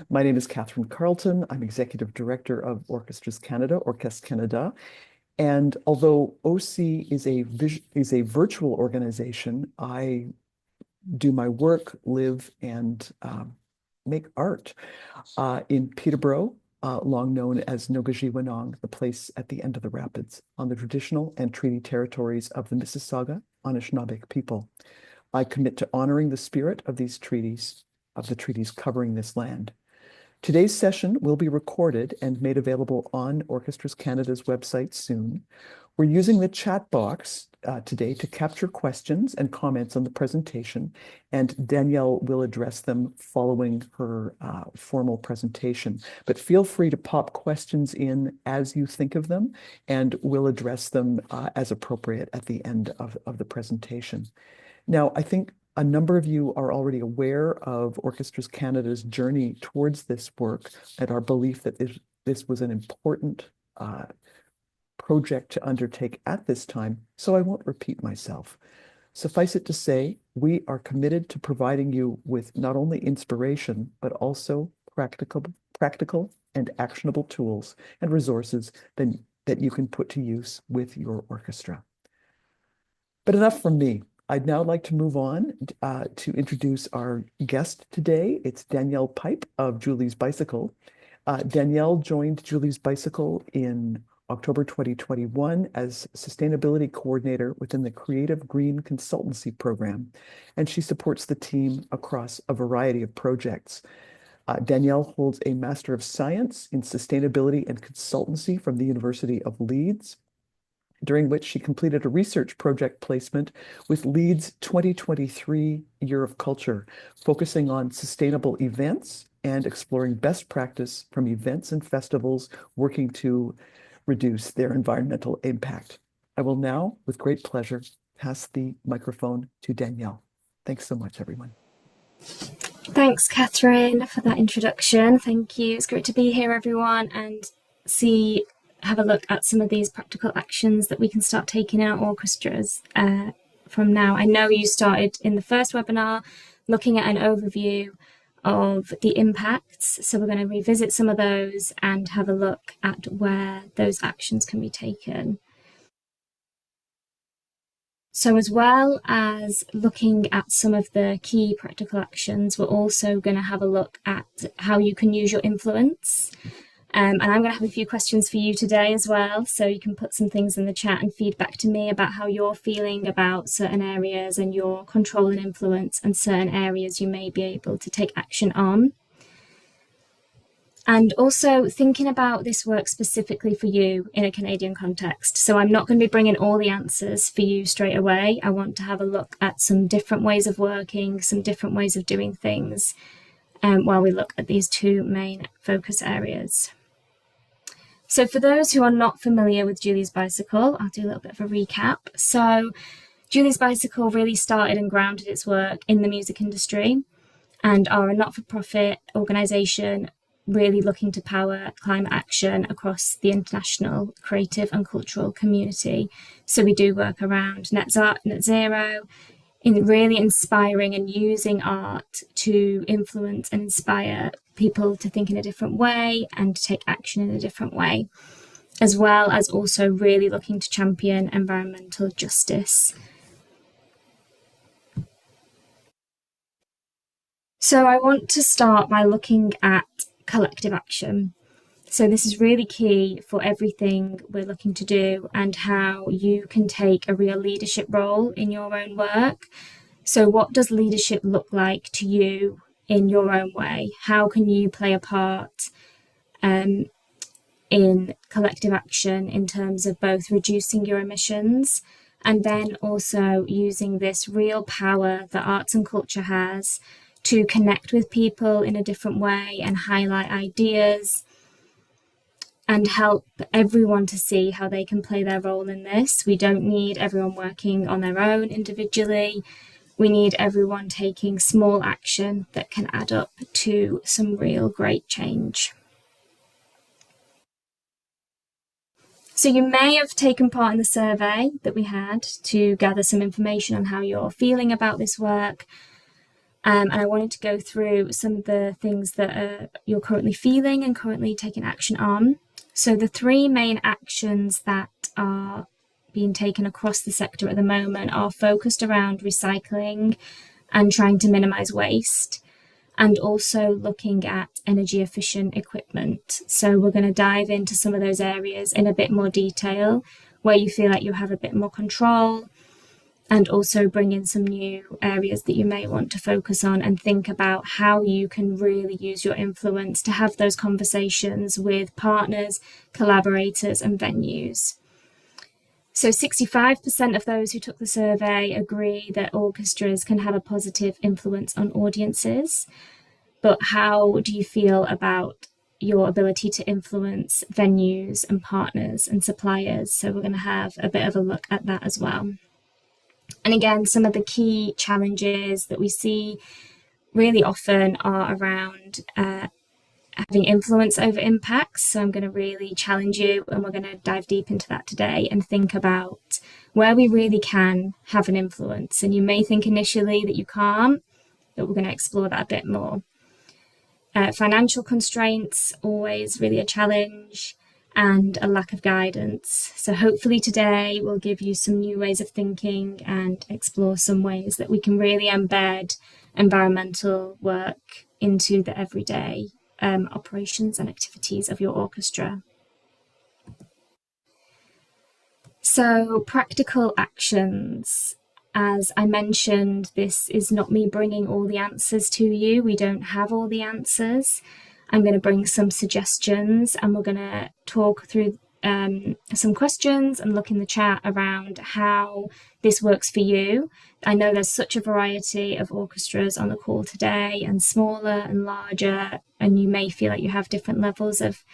My name is Catherine Carlton. I'm Executive Director of Orchestras Canada, Orchestre Canada. And although OC is a virtual organization, I do my work, live, and make art in Peterborough, long known as Nogajiwanong, the place at the end of the rapids, on the traditional and treaty territories of the Mississauga Anishinaabeg people. I commit to honoring the spirit of these treaties, of the treaties covering this land. Today's session will be recorded and made available on Orchestras Canada's website soon. We're using the chat box today to capture questions and comments on the presentation, and Danielle will address them following her formal presentation. But feel free to pop questions in as you think of them, and we'll address them as appropriate at the end of the presentation. Now, I think a number of you are already aware of Orchestras Canada's journey towards this work and our belief that this was an important project to undertake at this time, so I won't repeat myself. Suffice it to say, we are committed to providing you with not only inspiration, but also practical and actionable tools and resources that you can put to use with your orchestra. But enough from me. I'd now like to move on to introduce our guest today. It's Danielle Pipe of Julie's Bicycle. Danielle joined Julie's Bicycle in October 2021 as Sustainability Coordinator within the Creative Green Consultancy Program, and she supports the team across a variety of projects. Danielle holds a Master of Science in Sustainability and Consultancy from the University of Leeds, during which she completed a research project placement with Leeds 2023 Year of Culture, focusing on sustainable events and exploring best practice from events and festivals working to reduce their environmental impact. I will now, with great pleasure, pass the microphone to Danielle. Thanks so much, everyone. Thanks, Catherine, for that introduction. Thank you. It's great to be here, everyone, and have a look at some of these practical actions that we can start taking in our orchestras from now. I know you started in the first webinar looking at an overview of the impacts, so we're going to revisit some of those and have a look at where those actions can be taken. So as well as looking at some of the key practical actions, we're also going to have a look at how you can use your influence. And I'm going to have a few questions for you today as well, so you can put some things in the chat and feedback to me about how you're feeling about certain areas and your control and influence and certain areas you may be able to take action on. And also thinking about this work specifically for you in a Canadian context. So I'm not going to be bringing all the answers for you straight away. I want to have a look at some different ways of working, some different ways of doing things, while we look at these two main focus areas. So for those who are not familiar with Julie's Bicycle, I'll do a little bit of a recap. So Julie's Bicycle really started and grounded its work in the music industry and are a not-for-profit organisation really looking to power climate action across the international creative and cultural community. So we do work around net zero, in really inspiring and using art to influence and inspire people to think in a different way and to take action in a different way, as well as also really looking to champion environmental justice. So I want to start by looking at collective action. So this is really key for everything we're looking to do and how you can take a real leadership role in your own work. So what does leadership look like to you in your own way? How can you play a part in collective action in terms of both reducing your emissions and then also using this real power that arts and culture has to connect with people in a different way and highlight ideas and help everyone to see how they can play their role in this. We don't need everyone working on their own individually. We need everyone taking small action that can add up to some real great change. So you may have taken part in the survey that we had to gather some information on how you're feeling about this work. And I wanted to go through some of the things that you're currently feeling and currently taking action on. So the three main actions that are being taken across the sector at the moment are focused around recycling and trying to minimize waste, and also looking at energy efficient equipment. So we're going to dive into some of those areas in a bit more detail, where you feel like you have a bit more control, and also bring in some new areas that you may want to focus on and think about how you can really use your influence to have those conversations with partners, collaborators, and venues. So 65% of those who took the survey agree that orchestras can have a positive influence on audiences. But how do you feel about your ability to influence venues and partners and suppliers? So we're going to have a bit of a look at that as well. And again, some of the key challenges that we see really often are around having influence over impacts. So I'm going to really challenge you, and we're going to dive deep into that today and think about where we really can have an influence. And you may think initially that you can't, but we're going to explore that a bit more. Financial constraints, always really a challenge, and a lack of guidance. So hopefully today we'll give you some new ways of thinking and explore some ways that we can really embed environmental work into the everyday operations and activities of your orchestra. So practical actions. As I mentioned, this is not me bringing all the answers to you. We don't have all the answers. I'm going to bring some suggestions, and we're going to talk through some questions and look in the chat around how this works for you. I know there's such a variety of orchestras on the call today, and smaller and larger, and you may feel like you have different levels of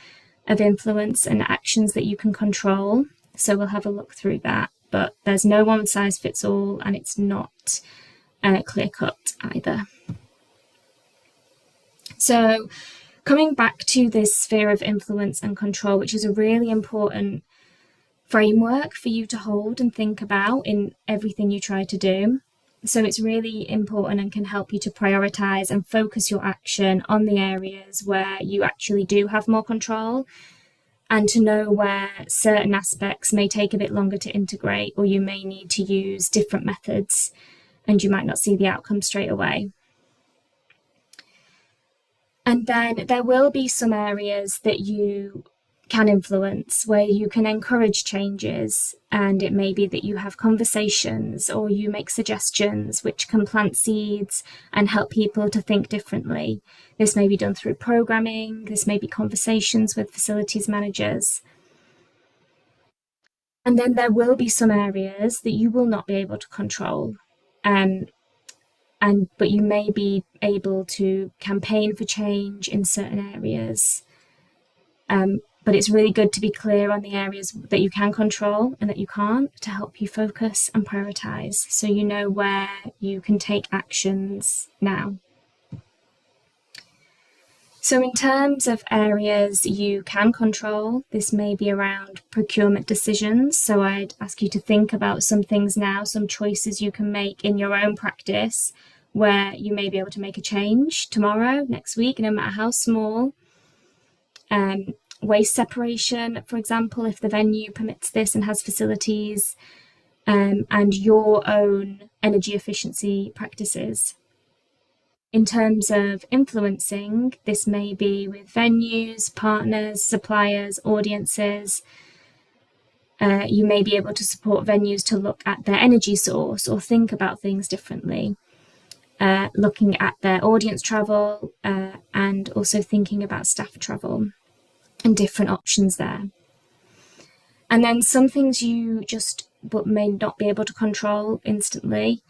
influence and actions that you can control. So we'll have a look through that. But there's no one size fits all, and it's not clear cut either. So coming back to this sphere of influence and control, which is a really important framework for you to hold and think about in everything you try to do. So it's really important and can help you to prioritize and focus your action on the areas where you actually do have more control, and to know where certain aspects may take a bit longer to integrate, or you may need to use different methods and you might not see the outcome straight away. And then there will be some areas that you can influence, where you can encourage changes, and it may be that you have conversations or you make suggestions which can plant seeds and help people to think differently. This may be done through programming, this may be conversations with facilities managers. And then there will be some areas that you will not be able to control, but you may be able to campaign for change in certain areas. But it's really good to be clear on the areas that you can control and that you can't, to help you focus and prioritize, so you know where you can take actions now. So in terms of areas you can control, this may be around procurement decisions. So I'd ask you to think about some things now, some choices you can make in your own practice, where you may be able to make a change tomorrow, next week, no matter how small. Waste separation, for example, if the venue permits this and has facilities, and your own energy efficiency practices. In terms of influencing, this may be with venues, partners, suppliers, audiences. You may be able to support venues to look at their energy source or think about things differently. Looking at their audience travel, and also thinking about staff travel and different options there. And then some things you just may not be able to control instantly,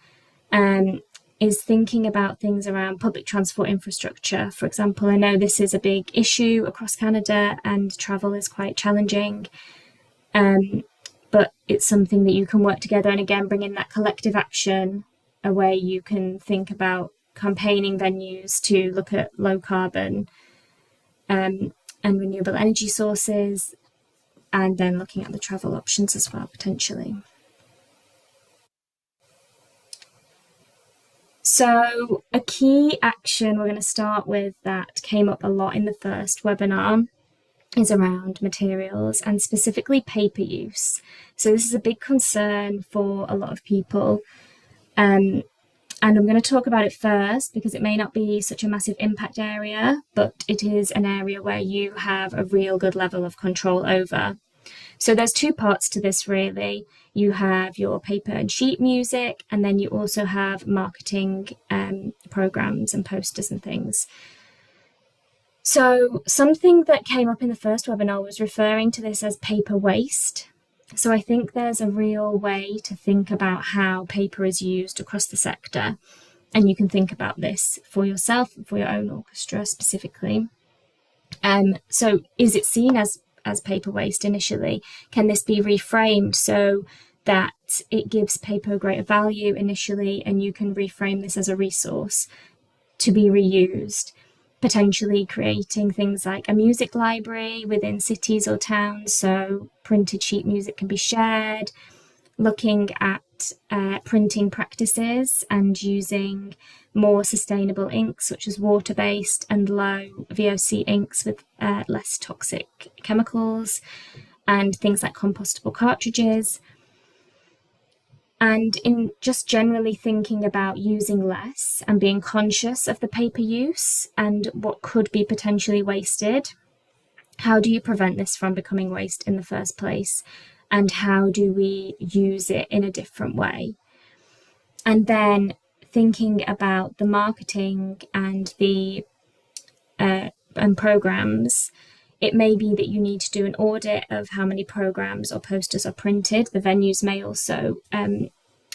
is thinking about things around public transport infrastructure. For example, I know this is a big issue across Canada and travel is quite challenging, but it's something that you can work together, and again, bring in that collective action, a way you can think about campaigning venues to look at low carbon and renewable energy sources, and then looking at the travel options as well, potentially. So, a key action we're going to start with that came up a lot in the first webinar is around materials and specifically paper use. So, this is a big concern for a lot of people. And I'm going to talk about it first because it may not be such a massive impact area, but it is an area where you have a real good level of control over. So there's two parts to this really. You have your paper and sheet music, and then you also have marketing programs and posters and things. So something that came up in the first webinar was referring to this as paper waste. So I think there's a real way to think about how paper is used across the sector. And you can think about this for yourself, for your own orchestra specifically. So is it seen as paper waste initially? Can this be reframed so that it gives paper greater value initially, and you can reframe this as a resource to be reused? Potentially creating things like a music library within cities or towns, so printed sheet music can be shared, looking at printing practices and using more sustainable inks such as water-based and low VOC inks with less toxic chemicals, and things like compostable cartridges. And in just generally thinking about using less and being conscious of the paper use and what could be potentially wasted. How do you prevent this from becoming waste in the first place? And how do we use it in a different way? And then thinking about the marketing and the and programs. It may be that you need to do an audit of how many programs or posters are printed. The venues may also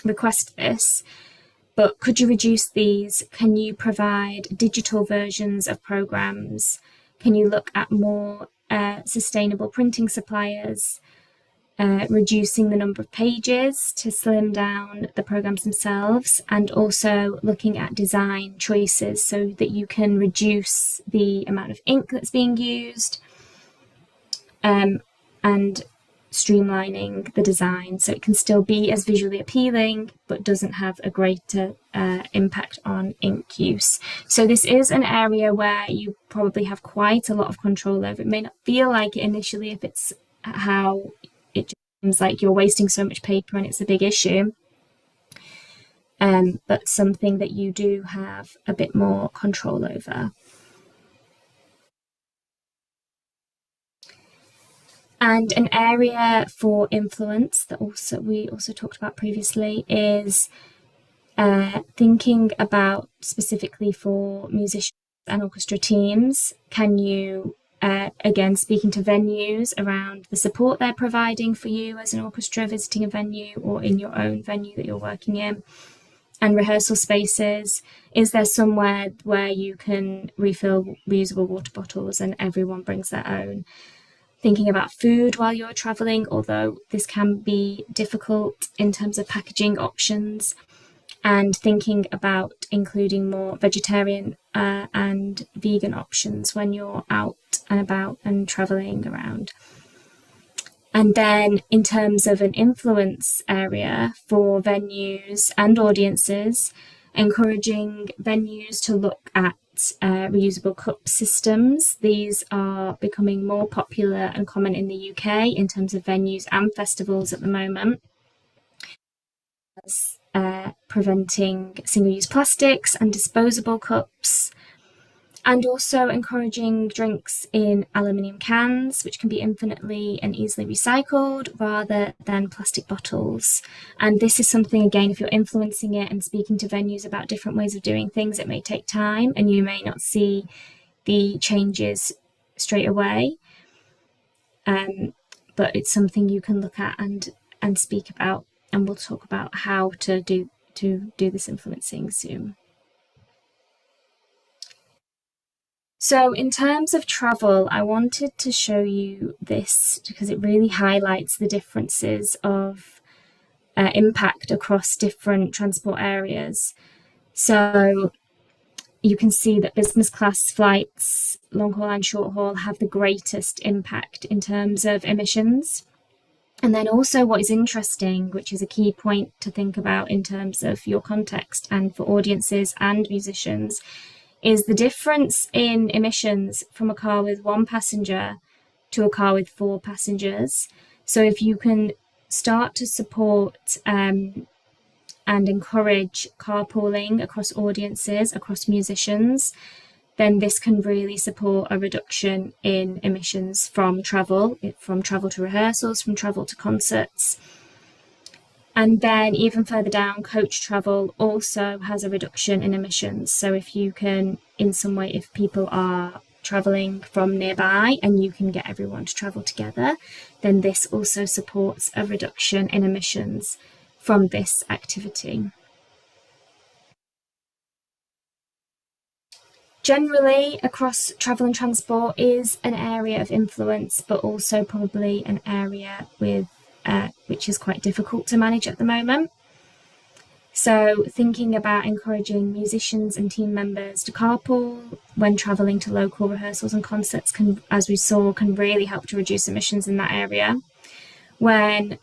request this. But could you reduce these? Can you provide digital versions of programs? Can you look at more sustainable printing suppliers? Reducing the number of pages to slim down the programs themselves, and also looking at design choices so that you can reduce the amount of ink that's being used, and streamlining the design so it can still be as visually appealing but doesn't have a greater impact on ink use. So this is an area where you probably have quite a lot of control over. It may not feel like it initially if it's how it seems like you're wasting so much paper and it's a big issue, but something that you do have a bit more control over. And an area for influence that we also talked about previously is thinking about specifically for musicians and orchestra teams. Can you, again, speaking to venues around the support they're providing for you as an orchestra visiting a venue or in your own venue that you're working in, and rehearsal spaces. Is there somewhere where you can refill reusable water bottles and everyone brings their own? Thinking about food while you're traveling, although this can be difficult in terms of packaging options, and thinking about including more vegetarian and vegan options when you're out and about and traveling around. And then in terms of an influence area for venues and audiences, encouraging venues to look at reusable cup systems. These are becoming more popular and common in the UK in terms of venues and festivals at the moment, as preventing single-use plastics and disposable cups, and also encouraging drinks in aluminium cans, which can be infinitely and easily recycled rather than plastic bottles. And this is something, again, if you're influencing it and speaking to venues about different ways of doing things, it may take time and you may not see the changes straight away. But it's something you can look at and speak about, and we'll talk about how to do this influencing soon. So in terms of travel, I wanted to show you this because it really highlights the differences of impact across different transport areas. So you can see that business class flights, long haul and short haul, have the greatest impact in terms of emissions. And then also what is interesting, which is a key point to think about in terms of your context and for audiences and musicians, is the difference in emissions from a car with one passenger to a car with four passengers. So if you can start to support and encourage carpooling across audiences, across musicians, then this can really support a reduction in emissions from travel to rehearsals, from travel to concerts. And then even further down, coach travel also has a reduction in emissions. So if you can, in some way, if people are traveling from nearby and you can get everyone to travel together, then this also supports a reduction in emissions from this activity. Generally, across travel and transport is an area of influence, but also probably an area with which is quite difficult to manage at the moment. So thinking about encouraging musicians and team members to carpool when travelling to local rehearsals and concerts can, as we saw, can really help to reduce emissions in that area. When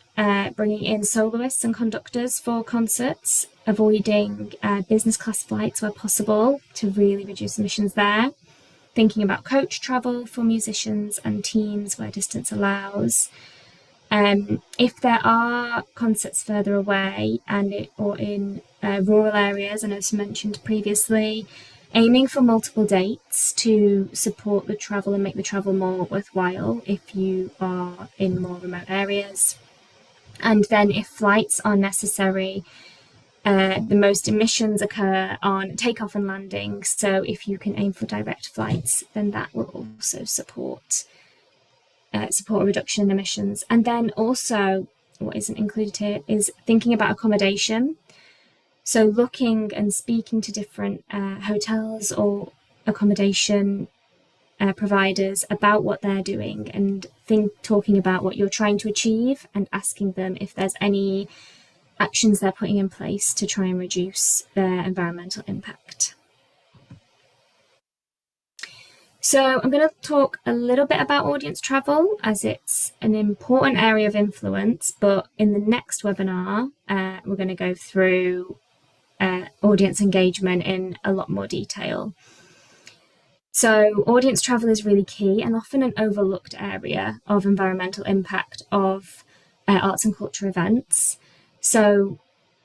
bringing in soloists and conductors for concerts, avoiding business class flights where possible to really reduce emissions there. Thinking about coach travel for musicians and teams where distance allows. If there are concerts further away or in rural areas, and as mentioned previously, aiming for multiple dates to support the travel and make the travel more worthwhile if you are in more remote areas. And then if flights are necessary, the most emissions occur on takeoff and landing. So if you can aim for direct flights, then that will also support a reduction in emissions. And then also, what isn't included here is thinking about accommodation. So looking and speaking to different hotels or accommodation providers about what they're doing and talking about what you're trying to achieve and asking them if there's any actions they're putting in place to try and reduce their environmental impact. So I'm going to talk a little bit about audience travel as it's an important area of influence, but in the next webinar, we're going to go through audience engagement in a lot more detail. So audience travel is really key and often an overlooked area of environmental impact of arts and culture events. So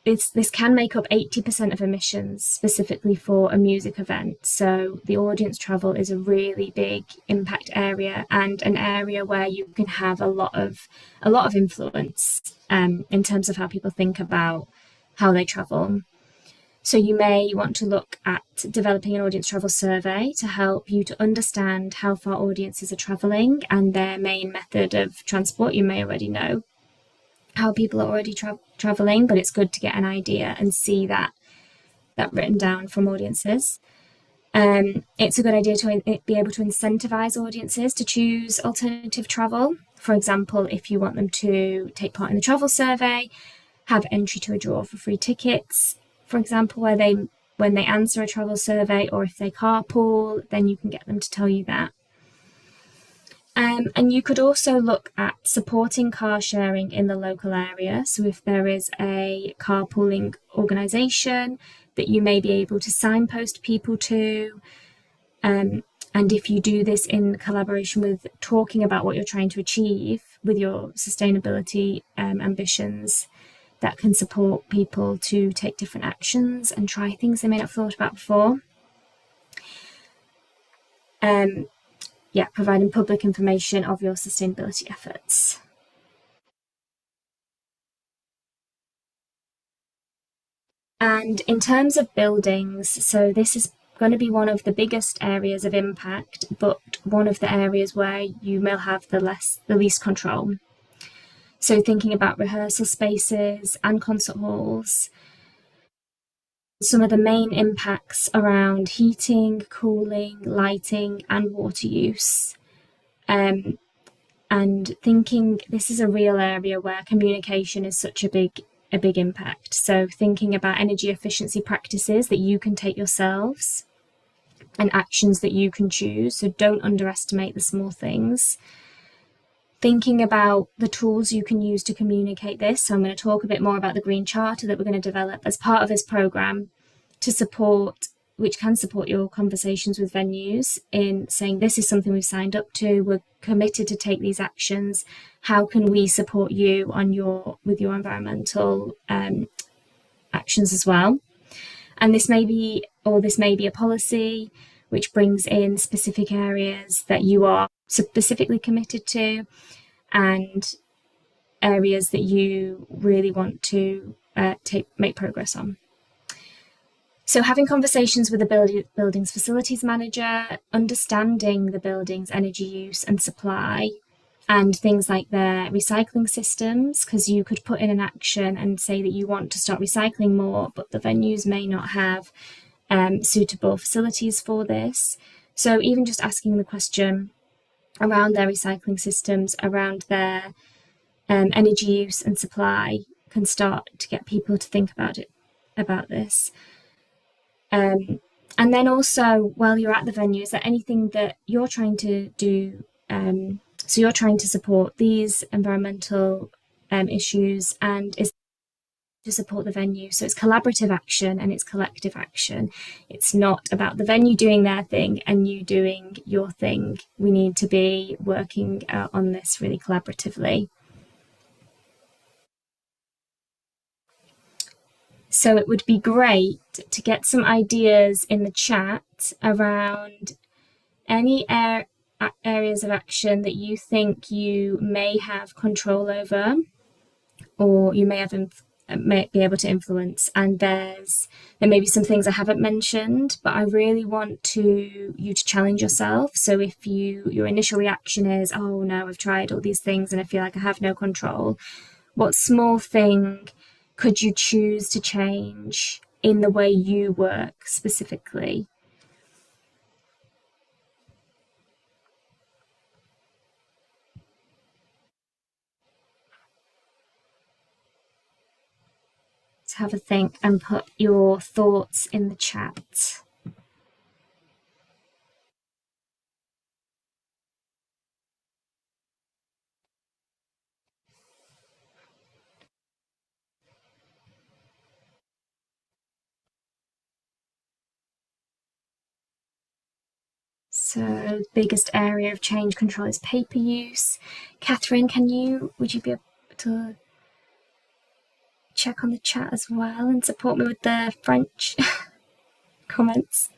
this can make up 80% of emissions specifically for a music event. So the audience travel is a really big impact area and an area where you can have a lot of influence in terms of how people think about how they travel. So you may want to look at developing an audience travel survey to help you to understand how far audiences are traveling and their main method of transport. You may already know how people are already traveling, but it's good to get an idea and see that written down from audiences. It's a good idea to be able to incentivize audiences to choose alternative travel. For example, if you want them to take part in the travel survey, have entry to a draw for free tickets, for example, when they answer a travel survey, or if they carpool, then you can get them to tell you that. And you could also look at supporting car sharing in the local area. So if there is a carpooling organisation that you may be able to signpost people to, and if you do this in collaboration with talking about what you're trying to achieve with your sustainability ambitions, that can support people to take different actions and try things they may not have thought about before. Providing public information of your sustainability efforts. And in terms of buildings, so this is going to be one of the biggest areas of impact, but one of the areas where you may have the least control. So thinking about rehearsal spaces and concert halls, some of the main impacts around heating, cooling, lighting, and water use. And thinking this is a real area where communication is such a big impact. So thinking about energy efficiency practices that you can take yourselves and actions that you can choose. So don't underestimate the small things. thinking about the tools you can use to communicate this. So I'm going to talk a bit more about the Green Charter that we're going to develop as part of this program to support, which can support your conversations with venues in saying, this is something we've signed up to, we're committed to take these actions. How can we support you on with your environmental actions as well? And this may be a policy which brings in specific areas that you are specifically committed to, and areas that you really want to make progress on. So having conversations with the building's facilities manager, understanding the building's energy use and supply, and things like their recycling systems, because you could put in an action and say that you want to start recycling more, but the venues may not have suitable facilities for this. So even just asking the question around their recycling systems, around their energy use and supply, can start to get people to think about this. And then also, while you're at the venue, is there anything that you're trying to do? So you're trying to support these environmental issues, and is to support the venue. So it's collaborative action and it's collective action. It's not about the venue doing their thing and you doing your thing. We need to be working on this really collaboratively. So it would be great to get some ideas in the chat around any areas of action that you think you may have control over, or you may be able to influence. And there may be some things I haven't mentioned, but I really want you to challenge yourself. So if your initial reaction is, oh no, I've tried all these things and I feel like I have no control, what small thing could you choose to change in the way you work specifically? So have a think and put your thoughts in the chat. So biggest area of change control is paper use. Catherine, would you be able to check on the chat as well and support me with the French comments?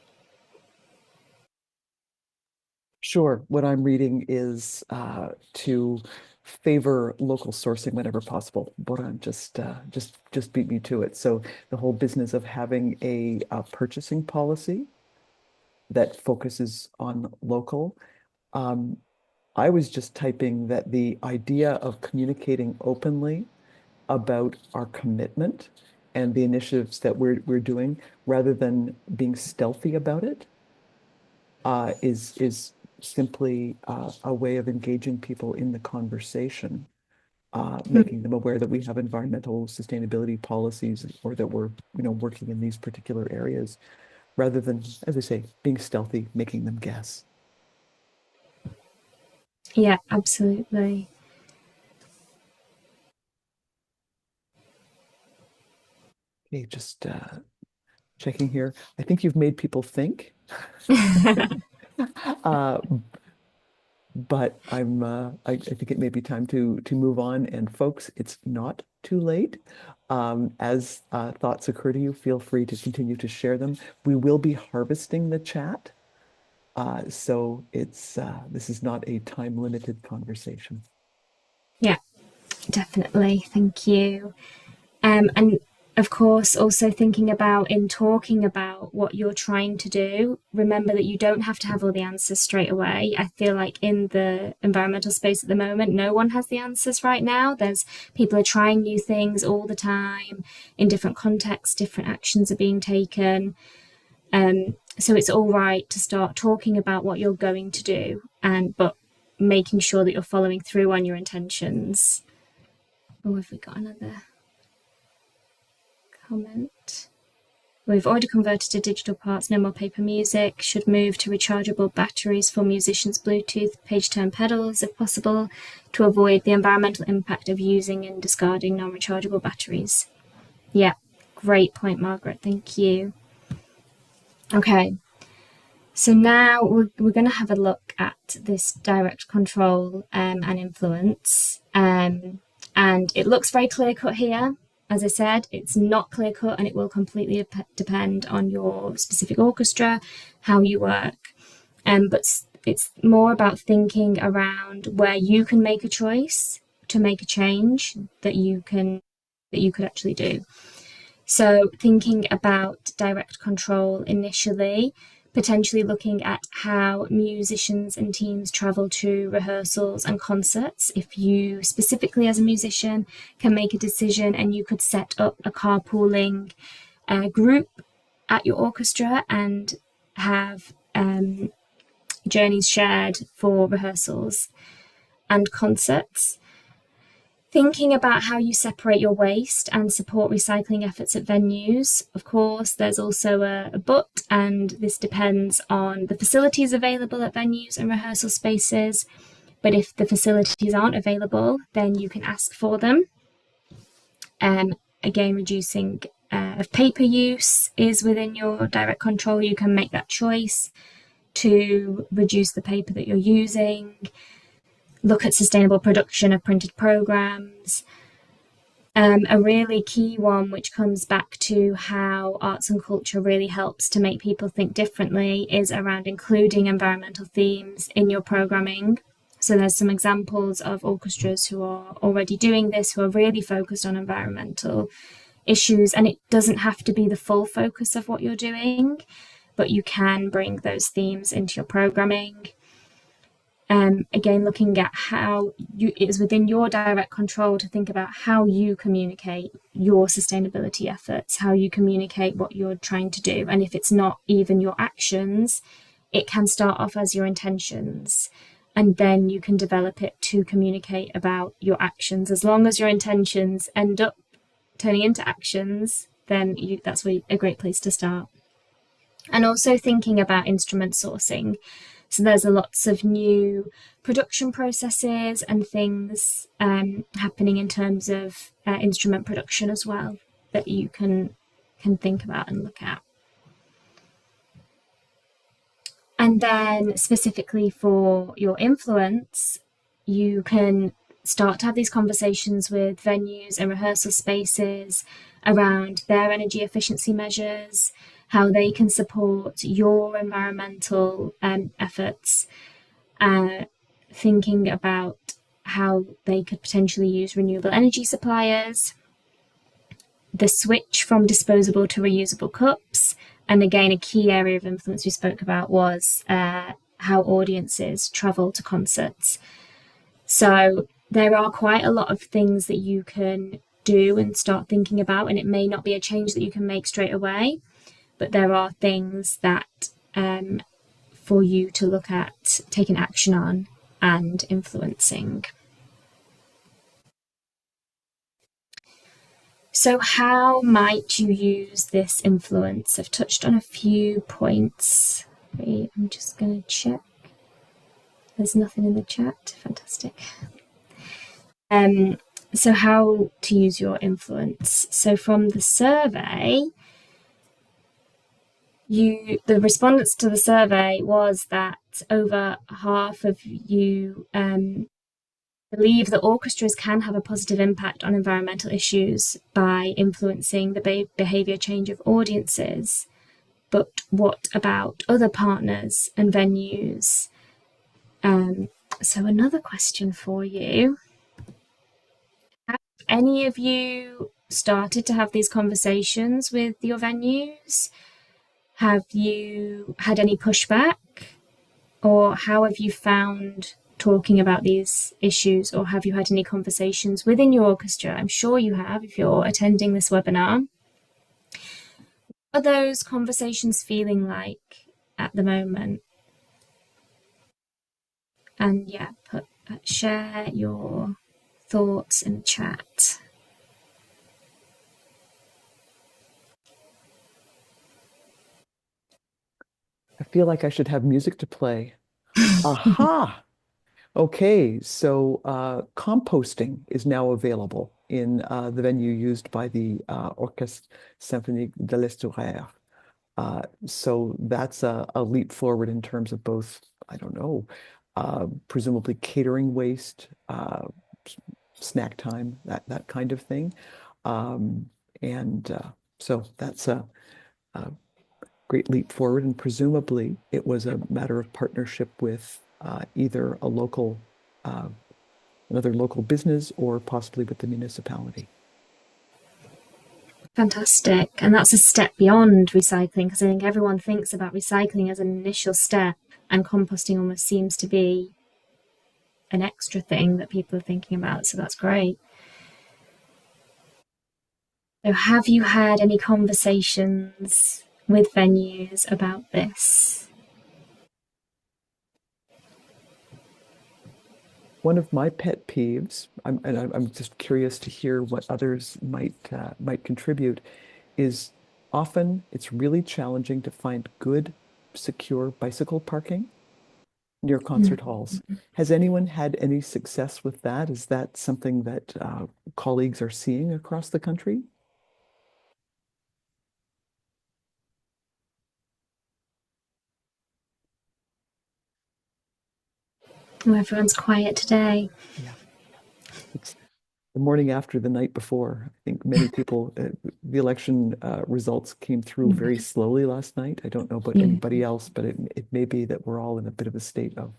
Sure. What I'm reading is to favor local sourcing whenever possible. Boran just beat me to it. So the whole business of having a purchasing policy that focuses on local. I was just typing that the idea of communicating openly about our commitment and the initiatives that we're doing, rather than being stealthy about it, is simply a way of engaging people in the conversation, making them aware that we have environmental sustainability policies, or that we're working in these particular areas, rather than, as I say, being stealthy, making them guess. Yeah, absolutely. Okay, just checking here. I think you've made people think. Uh, but I think it may be time to move on. And folks, it's not too late. As thoughts occur to you, feel free to continue to share them. We will be harvesting the chat, so this is not a time-limited conversation. Yeah, definitely. Thank you. And of course, also thinking about, in talking about what you're trying to do, remember that you don't have to have all the answers straight away. I feel like in the environmental space at the moment, no one has the answers right now. People are trying new things all the time in different contexts, different actions are being taken. So it's all right to start talking about what you're going to do, but making sure that you're following through on your intentions. Oh, have we got another comment? We've already converted to digital parts, no more paper music. Should move to rechargeable batteries for musicians' Bluetooth page turn pedals if possible, to avoid the environmental impact of using and discarding non-rechargeable batteries. Yeah, great point, Margaret. Thank you. Okay, so now we're going to have a look at this direct control and influence. And it looks very clear-cut here. As I said, it's not clear-cut, and it will completely depend on your specific orchestra, how you work. But it's more about thinking around where you can make a choice to make a change that you could actually do. So thinking about direct control initially, potentially looking at how musicians and teams travel to rehearsals and concerts. If you specifically as a musician can make a decision and you could set up a carpooling group at your orchestra and have journeys shared for rehearsals and concerts. Thinking about how you separate your waste and support recycling efforts at venues. Of course, there's also a but, and this depends on the facilities available at venues and rehearsal spaces. But if the facilities aren't available, then you can ask for them. Again, reducing of paper use is within your direct control. You can make that choice to reduce the paper that you're using. Look at sustainable production of printed programs. A really key one, which comes back to how arts and culture really helps to make people think differently, is around including environmental themes in your programming. So there's some examples of orchestras who are already doing this, who are really focused on environmental issues, and it doesn't have to be the full focus of what you're doing, but you can bring those themes into your programming. Again, looking at how it is within your direct control to think about how you communicate your sustainability efforts, how you communicate what you're trying to do. And if it's not even your actions, it can start off as your intentions. And then you can develop it to communicate about your actions. As long as your intentions end up turning into actions, then that's a great place to start. And also thinking about instrument sourcing. So there's lots of new production processes and things happening in terms of instrument production as well that you can think about and look at. And then specifically for your influence, you can start to have these conversations with venues and rehearsal spaces around their energy efficiency measures, how they can support your environmental efforts, thinking about how they could potentially use renewable energy suppliers, the switch from disposable to reusable cups. And again, a key area of influence we spoke about was how audiences travel to concerts. So there are quite a lot of things that you can do and start thinking about, and it may not be a change that you can make straight away, but there are things that for you to look at taking action on and influencing. So how might you use this influence? I've touched on a few points. Wait, I'm just going to check. There's nothing in the chat. Fantastic. So how to use your influence. So from the survey, the response to the survey was that over half of you believe that orchestras can have a positive impact on environmental issues by influencing the behaviour change of audiences. But what about other partners and venues? So another question for you. Have any of you started to have these conversations with your venues? Have you had any pushback? Or how have you found talking about these issues, or have you had any conversations within your orchestra? I'm sure you have if you're attending this webinar. What are those conversations feeling like at the moment? And yeah, share your thoughts in the chat. I feel like I should have music to play. Aha! Okay, so composting is now available in the venue used by the Orchestre Symphonique de l'Estuaire. So that's a leap forward in terms of both, I don't know, presumably catering waste, snack time, that kind of thing. Um, and so that's a great leap forward. And presumably it was a matter of partnership with either uh, another local business or possibly with the municipality. Fantastic. And that's a step beyond recycling because I think everyone thinks about recycling as an initial step, and composting almost seems to be an extra thing that people are thinking about. So that's great. So, have you had any conversations with venues about this? One of my pet peeves, I'm just curious to hear what others might contribute, is often it's really challenging to find good, secure bicycle parking near concert halls. Has anyone had any success with that? Is that something that colleagues are seeing across the country? Oh, everyone's quiet today. Yeah, it's the morning after the night before. I think many people, the election results came through very slowly last night. I don't know about Yeah. anybody else, but it may be that we're all in a bit of a state of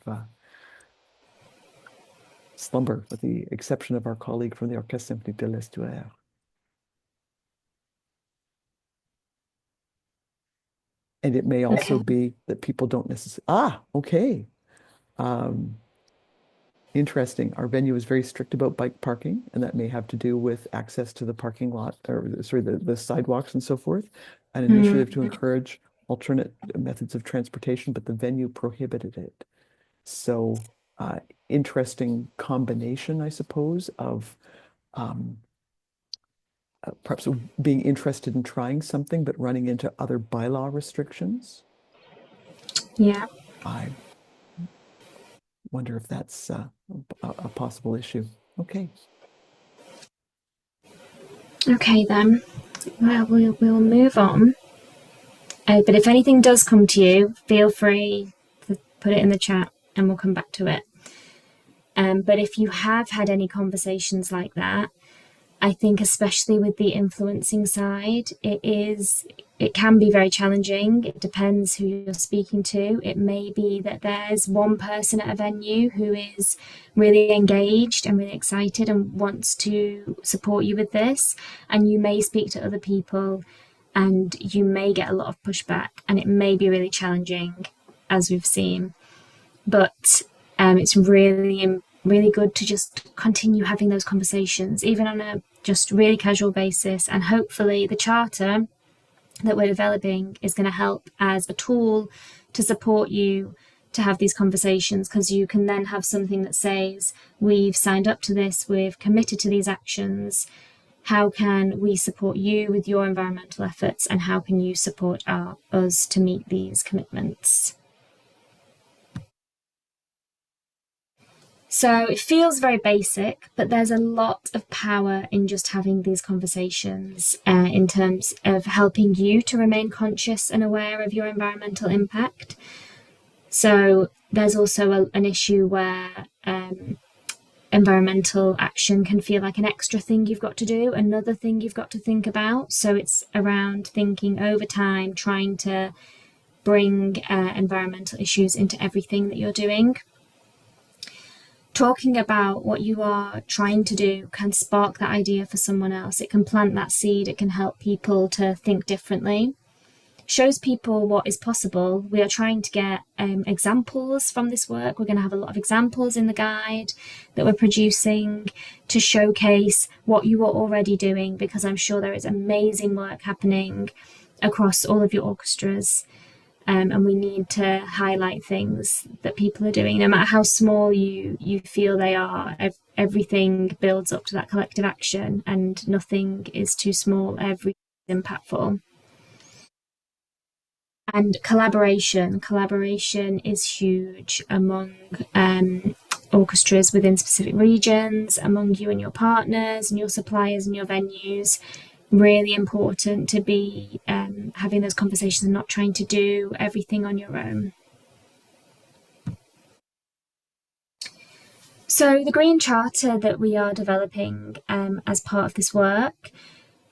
slumber, with the exception of our colleague from the Orchestre Symphonique de l'Estuaire. And it may also Okay. be that people don't necessarily, okay. Um, Interesting. Our venue is very strict about bike parking, and that may have to do with access to the parking lot, or sorry, the sidewalks and so forth. An initiative to Mm. encourage alternate methods of transportation, but the venue prohibited it. So, interesting combination, I suppose, of um, perhaps being interested in trying something, but running into other bylaw restrictions. Yeah. I wonder if that's a possible issue. Okay. Okay, then. Well, we'll move on. But if anything does come to you, feel free to put it in the chat and we'll come back to it. But if you have had any conversations like that, I think especially with the influencing side, it can be very challenging. It depends who you're speaking to. It may be that there's one person at a venue who is really engaged and really excited and wants to support you with this, and you may speak to other people and you may get a lot of pushback and it may be really challenging, as we've seen. But it's really good to just continue having those conversations, even on a just really casual basis. And hopefully, the charter that we're developing is going to help as a tool to support you to have these conversations, because you can then have something that says, we've signed up to this, we've committed to these actions. How can we support you with your environmental efforts, and how can you support us to meet these commitments? So it feels very basic, but there's a lot of power in just having these conversations in terms of helping you to remain conscious and aware of your environmental impact. So there's also an issue where environmental action can feel like an extra thing you've got to do, another thing you've got to think about. So it's around thinking over time, trying to bring environmental issues into everything that you're doing. Talking about what you are trying to do can spark that idea for someone else. It can plant that seed. It can help people to think differently. Shows people what is possible. We are trying to get examples from this work. We're going to have a lot of examples in the guide that we're producing to showcase what you are already doing, because I'm sure there is amazing work happening across all of your orchestras. And we need to highlight things that people are doing, no matter how small you feel they are. Everything builds up to that collective action, and nothing is too small. Everything is impactful. And collaboration is huge among orchestras within specific regions, among you and your partners and your suppliers and your venues. Really important to be having those conversations and not trying to do everything on your own. So the Green Charter that we are developing as part of this work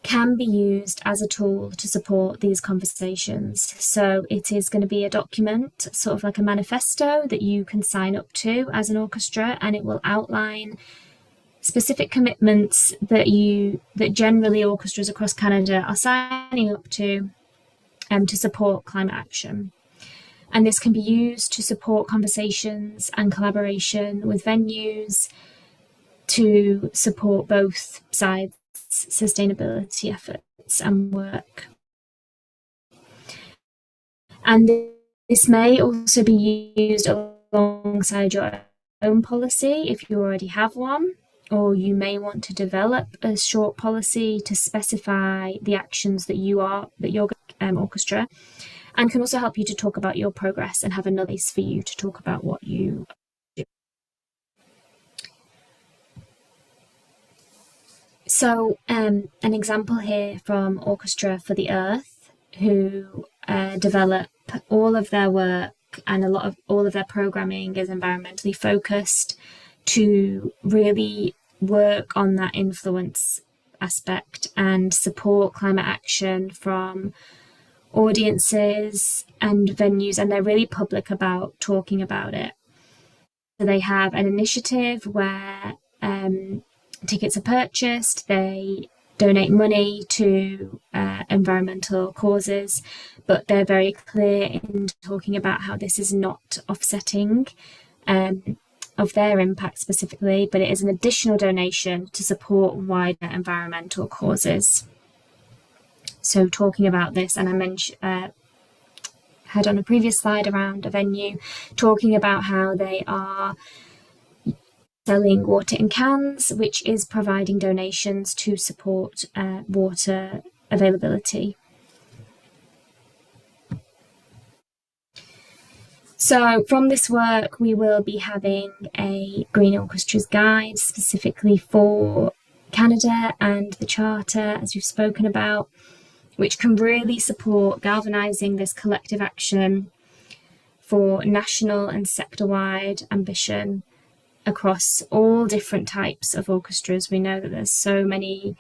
can be used as a tool to support these conversations. So it is going to be a document, sort of like a manifesto that you can sign up to as an orchestra, and it will outline specific commitments that generally orchestras across Canada are signing up to support climate action. And this can be used to support conversations and collaboration with venues to support both sides' sustainability efforts and work. And this may also be used alongside your own policy if you already have one, or you may want to develop a short policy to specify the actions that your orchestra, and can also help you to talk about your progress and have another place for you to talk about what you do. So an example here from Orchestra for the Earth, who develop all of their work and all of their programming is environmentally focused to really work on that influence aspect and support climate action from audiences and venues, and they're really public about talking about it. So they have an initiative where tickets are purchased, they donate money to environmental causes, but they're very clear in talking about how this is not offsetting of their impact specifically, but it is an additional donation to support wider environmental causes. So talking about this, and I mentioned had on a previous slide around a venue, talking about how they are selling water in cans, which is providing donations to support water availability. So from this work, we will be having a Green Orchestras guide specifically for Canada and the Charter, as we've spoken about, which can really support galvanising this collective action for national and sector-wide ambition across all different types of orchestras. We know that there's so many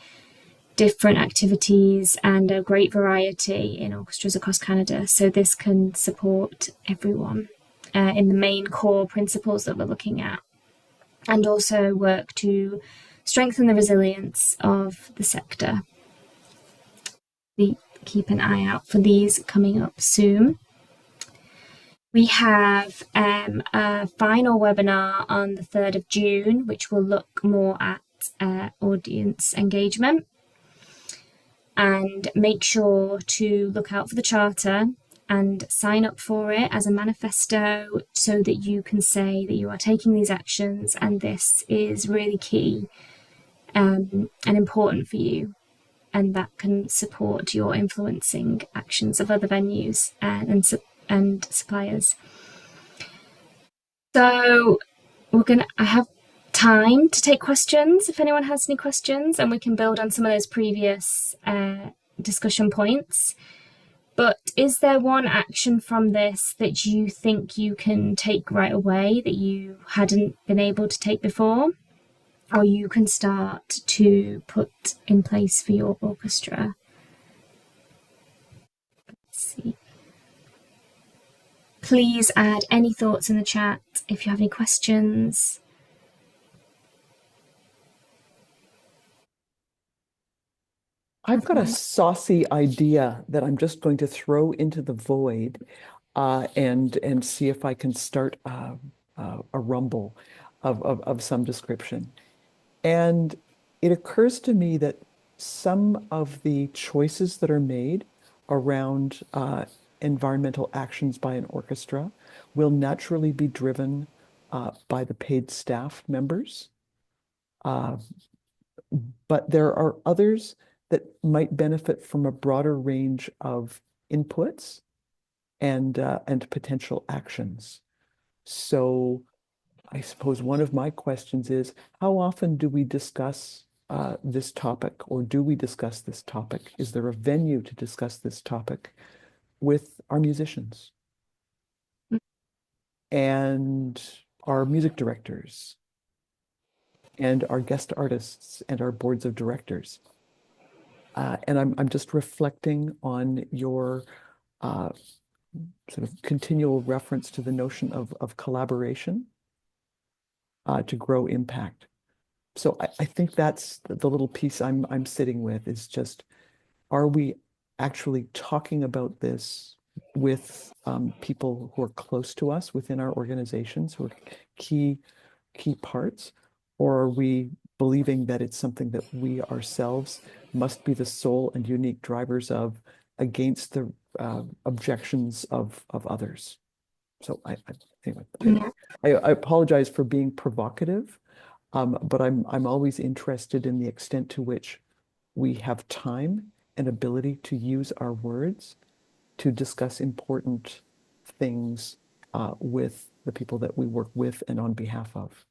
different activities and a great variety in orchestras across Canada. So this can support everyone in the main core principles that we're looking at, and also work to strengthen the resilience of the sector. We keep an eye out for these coming up soon. We have a final webinar on the 3rd of June, which will look more at audience engagement. And make sure to look out for the Charter and sign up for it as a manifesto so that you can say that you are taking these actions and this is really key and important for you. And that can support your influencing actions of other venues and suppliers. So I have time to take questions if anyone has any questions, and we can build on some of those previous discussion points. But is there one action from this that you think you can take right away that you hadn't been able to take before, or you can start to put in place for your orchestra? Let's see. Please add any thoughts in the chat if you have any questions. I've got a saucy idea that I'm just going to throw into the void and see if I can start a rumble of some description. And it occurs to me that some of the choices that are made around environmental actions by an orchestra will naturally be driven by the paid staff members. But there are others that might benefit from a broader range of inputs. and potential actions. So I suppose one of my questions is, how often do we discuss this topic, or do we discuss this topic? Is there a venue to discuss this topic with our musicians and our music directors and our guest artists and our boards of directors? And I'm just reflecting on your uh, sort of continual reference to the notion of collaboration to grow impact. So I think that's the little piece I'm sitting with, is just, are we actually talking about this with people who are close to us within our organizations, who are key parts, or are we believing that it's something that we ourselves must be the sole and unique drivers of, against the objections of others? So anyway, Yeah. I apologize for being provocative, but I'm always interested in the extent to which we have time and ability to use our words to discuss important things with the people that we work with and on behalf of.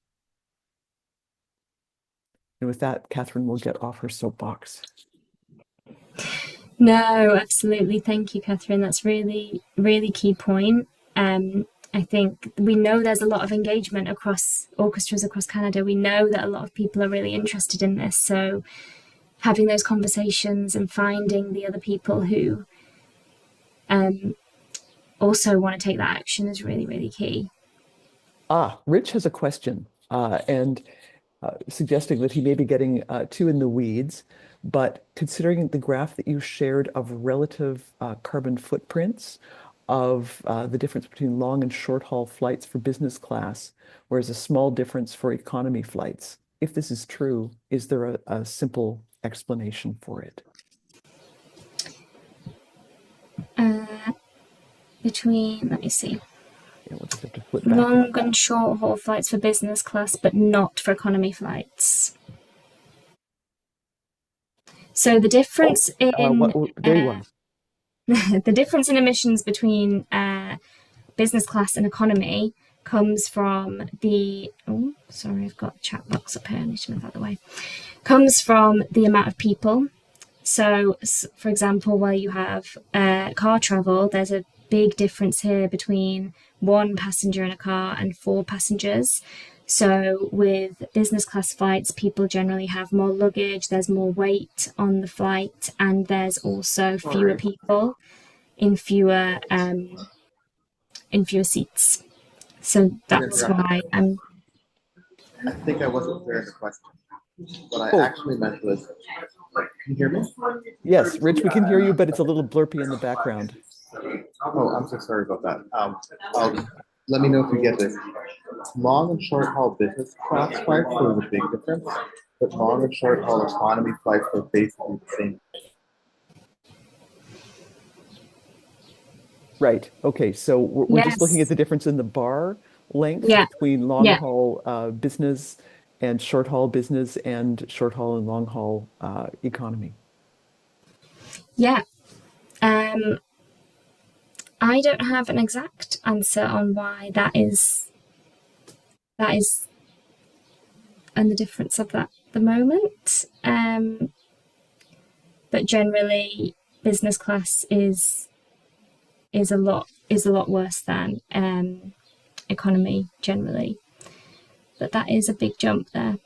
And with that, Catherine will get off her soapbox. No, absolutely. Thank you, Catherine. That's really, really key point. I think we know there's a lot of engagement across orchestras across Canada. We know that a lot of people are really interested in this. So having those conversations and finding the other people who also want to take that action is really, really key. Rich has a question, and suggesting that he may be getting too in the weeds, but considering the graph that you shared of relative carbon footprints of the difference between long and short haul flights for business class, whereas a small difference for economy flights. If this is true, is there a simple explanation for it? Let me see, Yeah, we'll just have to flip back. long and short haul flights for business class, but not for economy flights. So the difference in There you are. the difference in emissions between business class and economy comes from the sorry, I've got a chat box up here, I need to move out of the way. Comes from the amount of people. So for example, where you have car travel, there's a big difference here between one passenger in a car and four passengers. So with business class flights, people generally have more luggage, there's more weight on the flight, and there's also fewer people in fewer seats. So that's why I'm. I think I wasn't clear in the question. What Oh. I actually meant was, can you hear me? Yes, Rich, we can hear you, but it's a little blurpy in the background. Oh, I'm so sorry about that. Let me know if you get this. Long and short haul business class flights, there's a big difference, but long and short haul economy flights are basically the same. Right. Okay. So we're just looking at Yes. the difference in the bar length Yeah. between long Yeah. haul business and short haul business and short haul and long haul economy. Yeah. Um, I don't have an exact answer on why that is, and the difference of that at the moment. But generally, business class is a lot worse than economy generally. But that is a big jump there.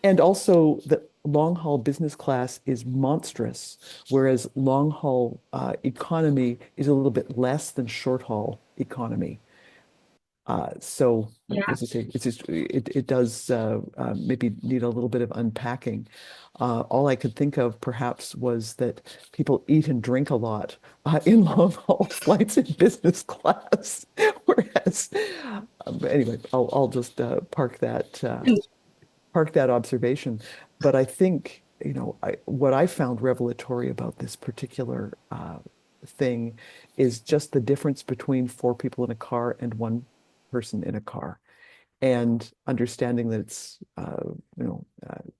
And also, the long haul business class is monstrous, whereas long haul economy is a little bit less than short haul economy. So, Yeah. as I say, it does maybe need a little bit of unpacking. All I could think of perhaps was that people eat and drink a lot in long haul flights in business class, whereas anyway, I'll just park that observation. But I think, what I found revelatory about this particular thing is just the difference between four people in a car and one person in a car, and understanding that it's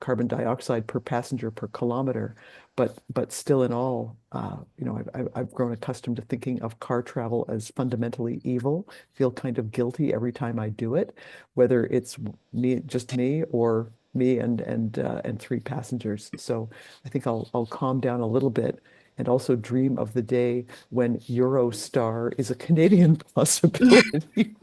carbon dioxide per passenger per kilometer. But still in all, I've grown accustomed to thinking of car travel as fundamentally evil, feel kind of guilty every time I do it, whether it's just me or me and three passengers. So I think I'll calm down a little bit and also dream of the day when Eurostar is a Canadian possibility.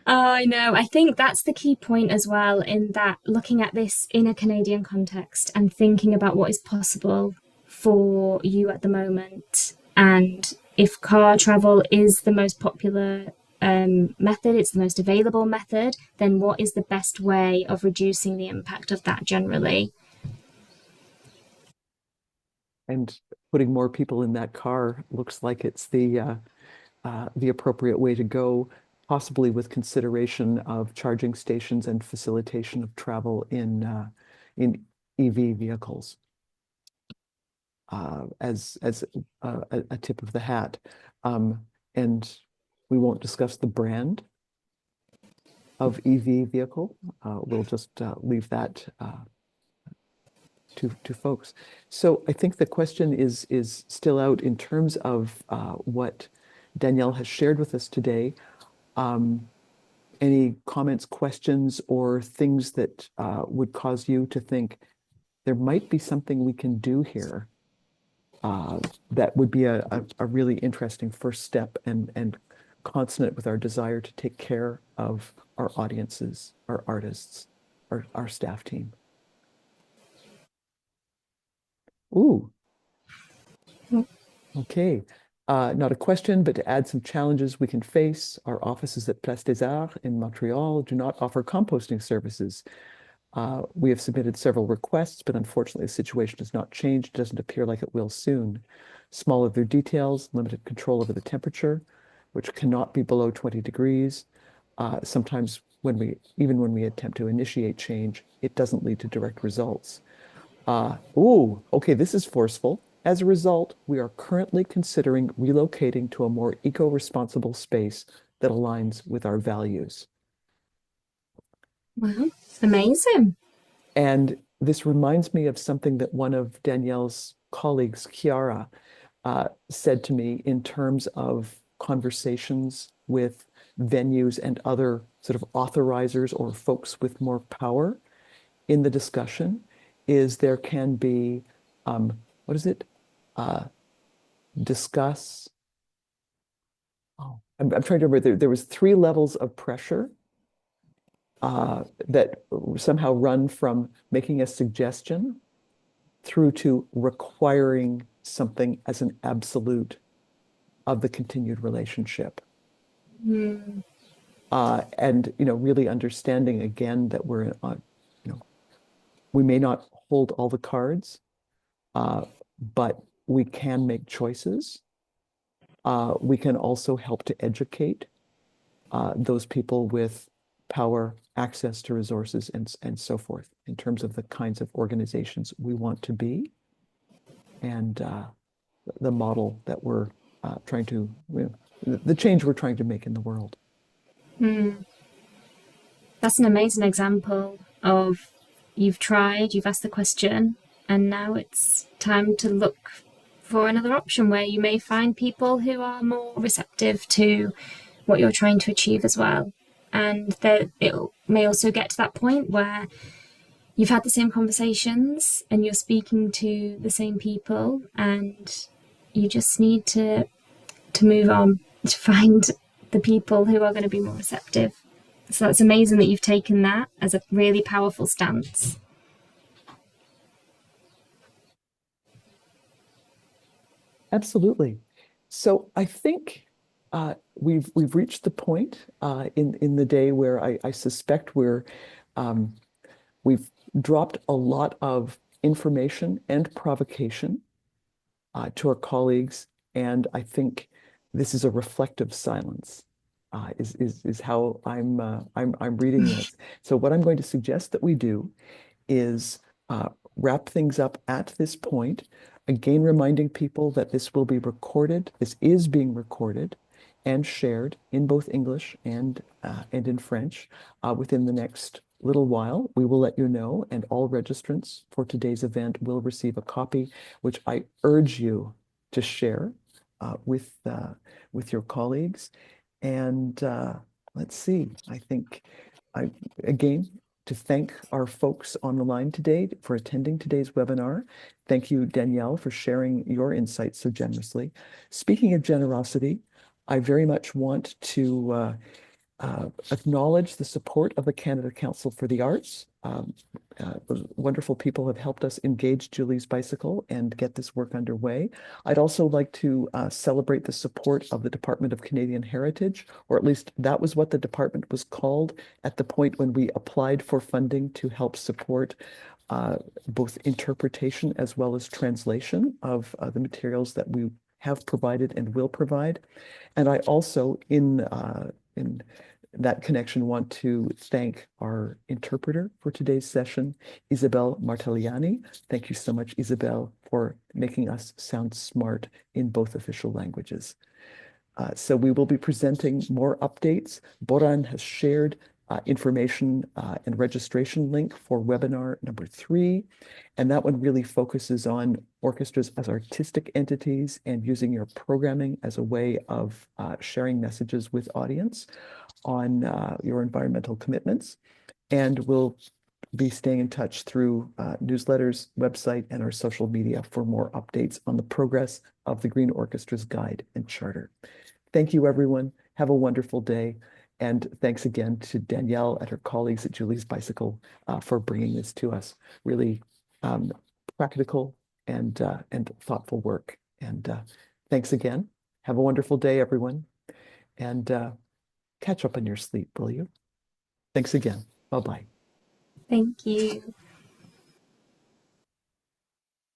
I know. I think that's the key point as well, in that looking at this in a Canadian context and thinking about what is possible for you at the moment. And if car travel is the most popular method, it's the most available method, then what is the best way of reducing the impact of that generally? And putting more people in that car looks like it's the appropriate way to go, possibly with consideration of charging stations and facilitation of travel in EV vehicles, as a tip of the hat. And we won't discuss the brand of EV vehicle. We'll just leave that to folks. So I think the question is still out in terms of what Danielle has shared with us today. Any comments, questions, or things that would cause you to think there might be something we can do here that would be a really interesting first step and consonant with our desire to take care of our audiences, our artists, our staff team. Ooh, okay. Not a question, but to add some challenges we can face, our offices at Place des Arts in Montreal do not offer composting services. We have submitted several requests, but unfortunately the situation has not changed. It doesn't appear like it will soon. Small other details, limited control over the temperature, which cannot be below 20 degrees. Sometimes even when we attempt to initiate change, it doesn't lead to direct results. Okay, this is forceful. As a result, we are currently considering relocating to a more eco-responsible space that aligns with our values. Wow, amazing. And this reminds me of something that one of Danielle's colleagues, Chiara, said to me in terms of conversations with venues and other sort of authorizers or folks with more power in the discussion, is there can be, what is it? Discuss. Oh, I'm trying to remember. There was three levels of pressure that somehow run from making a suggestion through to requiring something as an absolute of the continued relationship. Mm. And really understanding again that we're on, we may not hold all the cards, but we can make choices. We can also help to educate those people with power, access to resources, and so forth, in terms of the kinds of organizations we want to be and the model that we're trying to, the change we're trying to make in the world. Mm. That's an amazing example of you've tried, you've asked the question, and now it's time to look for another option where you may find people who are more receptive to what you're trying to achieve as well. And that it may also get to that point where you've had the same conversations and you're speaking to the same people, and you just need to move on to find the people who are going to be more receptive. So that's amazing that you've taken that as a really powerful stance. Absolutely. So I think we've reached the point in the day where I suspect we've dropped a lot of information and provocation to our colleagues, and I think this is a reflective silence. Is how I'm reading this. So what I'm going to suggest that we do is wrap things up at this point. Again, reminding people that this will be recorded. This is being recorded and shared in both English and in French within the next little while, we will let you know, and all registrants for today's event will receive a copy, which I urge you to share with your colleagues. And let's see, I think again, to thank our folks on the line today for attending today's webinar. Thank you, Danielle, for sharing your insights so generously. Speaking of generosity, I very much want to acknowledge the support of the Canada Council for the Arts. Wonderful people have helped us engage Julie's Bicycle and get this work underway. I'd also like to celebrate the support of the Department of Canadian Heritage, or at least that was what the department was called at the point when we applied for funding to help support both interpretation as well as translation of the materials that we have provided and will provide. And I also, in that connection, want to thank our interpreter for today's session, Isabel Martelliani. Thank you so much, Isabel, for making us sound smart in both official languages. So we will be presenting more updates. Boran has shared information and registration link for webinar number 3. And that one really focuses on orchestras as artistic entities and using your programming as a way of sharing messages with audience on your environmental commitments. And we'll be staying in touch through newsletters, website, and our social media for more updates on the progress of the Green Orchestra's Guide and Charter. Thank you, everyone. Have a wonderful day. And thanks again to Danielle and her colleagues at Julie's Bicycle for bringing this to us. Really practical and thoughtful work. And thanks again. Have a wonderful day, everyone. And catch up on your sleep, will you? Thanks again. Bye-bye. Thank you.